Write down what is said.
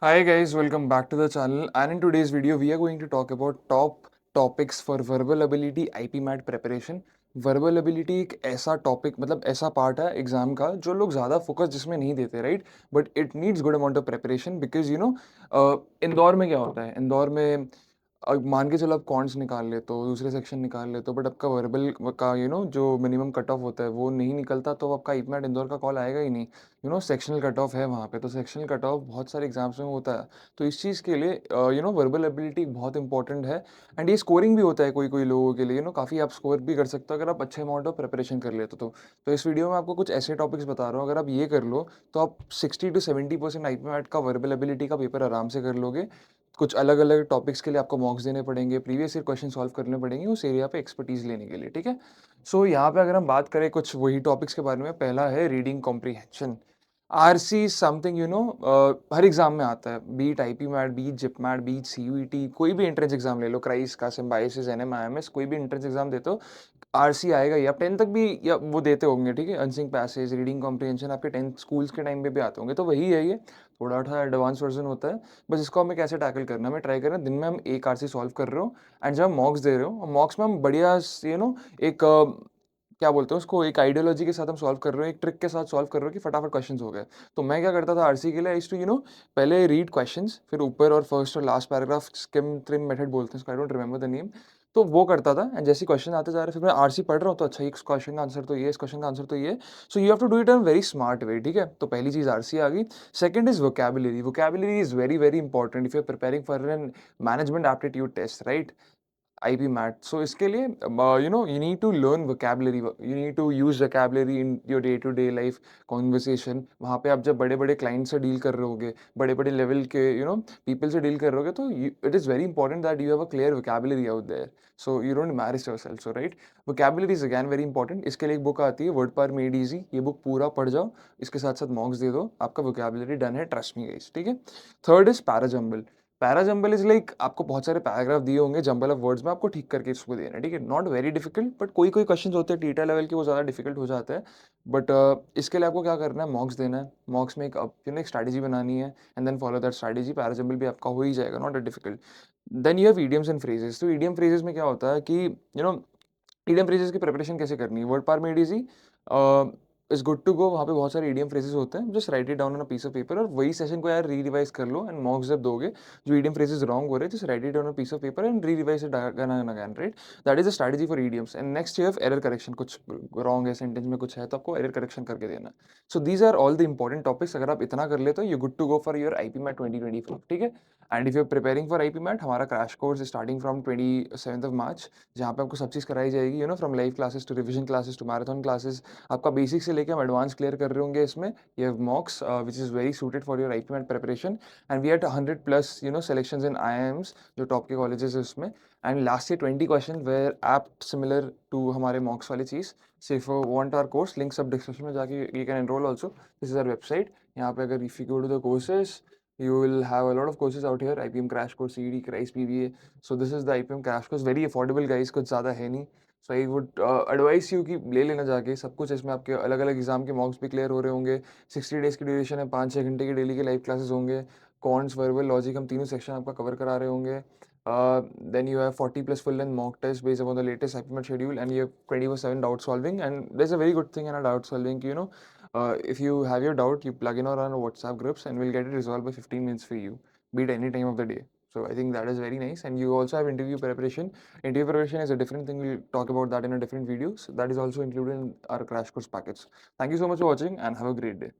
Hi guys, welcome back to the channel. And in today's video, we are going to talk about top topics for verbal ability IPMAT preparation. Verbal ability एक ऐसा topic मतलब ऐसा part है exam का जो लोग ज़्यादा focus जिसमें नहीं देते right but it needs good amount of preparation because Indore में क्या होता है इंदौर में मान के चलो आप कॉन्ट्स निकाल लेते हो दूसरे सेक्शन निकाल लेते हो बट आपका वर्बल का जो मिनिमम कट ऑफ होता है वो नहीं निकलता तो आपका IPMAT इंदौर का कॉल आएगा ही नहीं। सेक्शनल कट ऑफ है वहाँ पे तो सेक्शनल कट ऑफ बहुत सारे एग्जाम्स में होता है। तो इस चीज़ के लिए वर्बल एबिलिटी बहुत इंपॉर्टेंट है। एंड ये स्कोरिंग भी होता है कोई कोई लोगों के लिए काफ़ी आप स्कोर भी कर सकते हो अगर आप अच्छे अमाउंट ऑफ प्रिपरेशन कर लेते तो इस वीडियो में आपको कुछ ऐसे टॉपिक्स बता रहा हूँ अगर आप ये कर लो तो आप 60 to 70% IPMAT का वर्बल एबिलिटी का पेपर आराम से कर लोगे। कुछ अलग अलग टॉपिक्स के लिए आपको मॉक्स देने पड़ेंगे प्रीवियस ईयर क्वेश्चन सॉल्व करने पड़ेंगे उस एरिया पे एक्सपर्टीज लेने के लिए ठीक है। सो यहाँ पे अगर हम बात करें कुछ वही टॉपिक्स के बारे में पहला है रीडिंग कॉम्प्रीहेंशन। आरसी समथिंग हर एग्जाम में आता है be it IPMAT be it JIPMAT be it CUET कोई भी एंट्रेंस एग्जाम ले लो क्राइस का सिम्बायोसिस NM IMS कोई भी एंट्रेंस एग्जाम देते हो आरसी आएगा ही। आप 10 तक भी या वो देते होंगे ठीक है अनसिंग पैसेज रीडिंग कॉम्प्रिहेंशन आपके 10 स्कूल्स के टाइम पे भी आते होंगे तो वही है ये थोड़ा सा एडवांस वर्जन होता है। बस इसको हमें कैसे टैकल करना है हमें ट्राई करना है दिन में हम एक आरसी सॉल्व कर रहे हो एंड जब हम मॉक्स दे रहे हो मॉक्स में हम बढ़िया एक क्या बोलते हैं उसको एक आइडियोलॉजी के साथ हम सॉल्व कर रहे हो एक ट्रिक के साथ सॉल्व कर रहे हो कि फटाफट क्वेश्चंस हो गए। तो मैं क्या करता था आरसी के लिए इस टू पहले रीड क्वेश्चंस फिर ऊपर और फर्स्ट और last paragraph scheme trim method बोलते हैं इसको I don't remember the name. तो वो करता था एंड जैसे क्वेश्चन आते जा रहे फिर मैं आरसी पढ़ रहा हूँ तो अच्छा इस क्वेश्चन का आंसर तो ये इस क्वेश्चन का आंसर तो ये। So you have to do it in very smart way ठीक है तो पहली चीज आरसी आ गई। Second is vocabulary vocabulary is very very important if you are preparing for an management aptitude test right IPMAT. So इसके लिए you need to learn vocabulary. You need to use vocabulary in your day-to-day life conversation. वहाँ पे आप जब बड़े-बड़े clients से deal कर रहे होगे, बड़े-बड़े level के people से deal कर रहे होगे तो it is very important that you have a clear vocabulary out there. So you don't embarrass yourself. So right, vocabulary is again very important. इसके लिए एक book आती है Word Power Made Easy. ये book पूरा पढ़ जाओ, इसके साथ साथ mocks दे दो, आपका vocabulary done है, trust me guys. ठीक है? Third is parajumble. Parajumble is like आपको बहुत सारे पैराग्राफ दिए होंगे जंबल ऑफ वर्ड्स में आपको ठीक करके इसको देना है ठीक है नॉट वेरी डिफिकल्ट बट कोई कोई क्वेश्चन होते हैं टीटा लेवल के वो ज़्यादा डिफिकल्ट हो जाते हैं। बट इसके लिए आपको क्या करना है मॉक्स देना है मॉक्स में एक स्ट्रैटेजी बनानी है and then follow that strategy parajumble भी आपका हो ही जाएगा not difficult. Then you have idioms and phrases तो ईडियम फ्रेजेस में क्या होता है कि ईडियम फ्रेजेस की प्रिपरेशन कैसे करनी है word power made easy is good to go वहाँ पे बहुत सारे ईडियम फ्रेजेस होते हैं just write it down on a piece of paper और वही सेशन को यार री रिवाइज कर लो एंड मॉक्स जब दोगे जो ईडियम फ्रेजेस रॉन्ग हो रहे हैं just write it down on a piece of paper and re revise it again and again right. That is a strategy for idioms and next you have error correction कुछ wrong है sentence में कुछ है तो आपको error correction करके देना। So these are all the important topics अगर आप इतना कर लेते हो you good to go for your IPMAT 2025 ठीक है। And if you are preparing for IPMAT हमारा crash course starting from 27th of March जहाँ पे आपको सब चीज़ कराई जाएगी from live classes to revision classes to marathon classes. आपका बेसिक से लेकर हम एडवांस क्लियर कर रहे होंगे इसमें ये mocks which is very suited for your IPMAT preparation and we had 100+ selections in IIMs जो टॉप के कॉलेजेस है उसमें। And last year 20 question were apt similar to हमारे मॉक्स वाली चीज़। So if want our course link सब description में जाके you can enrol also this is our website. यहाँ पे अगर if you go to the courses you will have a lot of courses out here IPM crash course CED CRISE PBA. So this is the IPM crash course very affordable guys कुछ ज़्यादा है नहीं। सो I would advise you कि ले लेना जाके सब कुछ इसमें आपके अलग अलग एग्जाम के मॉक्स भी क्लियर हो रहे होंगे 60 डेज की ड्यूरेशन है 5-6 घंटे की डेली के लाइव क्लासेस होंगे कॉन्ट्स वर्बल लॉजिक हम तीनों सेक्शन आपका कवर करा रहे होंगे। Then you have 40+ full length mock tests based upon the latest IPMAT schedule and you have 24/7 doubt solving and there's a very good thing in a doubt solving if you have your doubt you plug in or on WhatsApp groups and we'll get it resolved by 15 minutes for you be it any time of the day. So I think that is very nice and you also have interview preparation. Interview preparation is a different thing, we'll talk about that in a different video, so that is also included in our crash course package. Thank you so much for watching and have a great day.